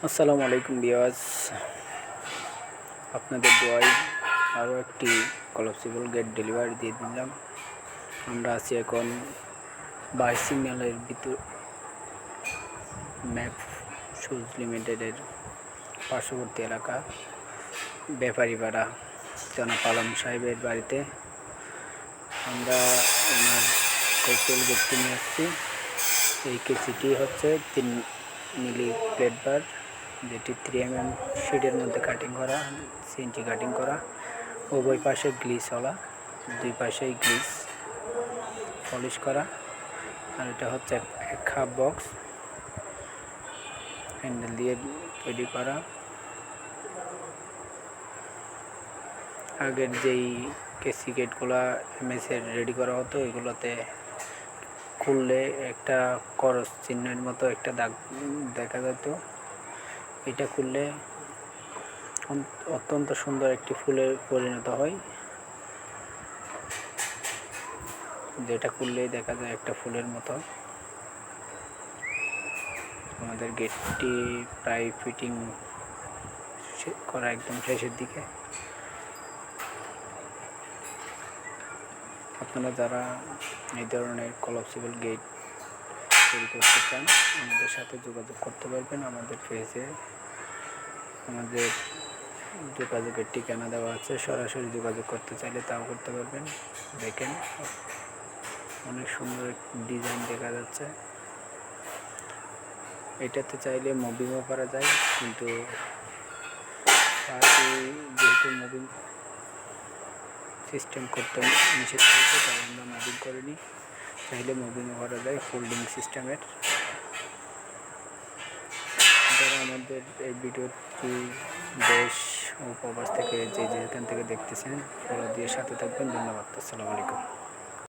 আসসালামু আলাইকুম ভিউয়ার্স, আপনাদের দোয়ায় আরও একটি কলাপসিবল গেট ডেলিভারি দিয়ে দিলাম। আমরা আছি এখন বাই সিগন্যালের ভিতর ম্যাপ শুজ লিমিটেডের পার্শ্ববর্তী এলাকা ব্যাপারীপাড়া জনাব আলম সাহেবের বাড়িতে। আমরা ওনার কলাপসিবল গেটটি নিয়ে আসছি। এই কেসিটি হচ্ছে 3 মিলি প্লেট বার, যেটি 3 mm শিটের মধ্যে কাটিং করা, সিএনজি কাটিং করা, উভয় পাশে গ্লিসওয়ালা, দুই পাশেই গ্লিস পলিশ করা। আর এটা হচ্ছে এক হাফ বক্স হ্যান্ডেল দিয়ে তৈরি করা। আগের যেই কেসি গেটগুলো এমএসের রেডি করা হতো, এগুলোতে খুললে একটা করস চিহ্নের মতো একটা দাগ দেখা যেত। এটা খুললে অত্যন্ত সুন্দর একটি ফুলে পরিণত হয়, যেটা খুললেই দেখা যায় একটা ফুলের মতো। আমাদের গেটটি প্রায় ফিটিং করা একদম শেষের দিকে। আপনারা যারা এই ধরনের কলাপসিবল গেট তৈরি করতে চান, আমাদের সাথে যোগাযোগ করতে পারবেন। আমাদের পেজে আমাদের যোগাযোগের ঠিকানা দেওয়া আছে, সরাসরি যোগাযোগ করতে চাইলে তাও করতে পারবেন। দেখেন, অনেক সুন্দর ডিজাইন দেখা যাচ্ছে। এটাতে চাইলে মুভিংও করা যায়, কিন্তু যেহেতু মুভিং সিস্টেম করতে নিষেধ করেছে, তাই আমরা মুভিং করিনি। চাইলে মুভিংও করা যায় ফোল্ডিং সিস্টেমের। যারা আমাদের এই ভিডিওটি দেশ ও প্রবাস থেকে যেখান থেকে দেখতেছেন, ফলো দিয়ে সাথে থাকবেন। ধন্যবাদ। আসসালামু আলাইকুম।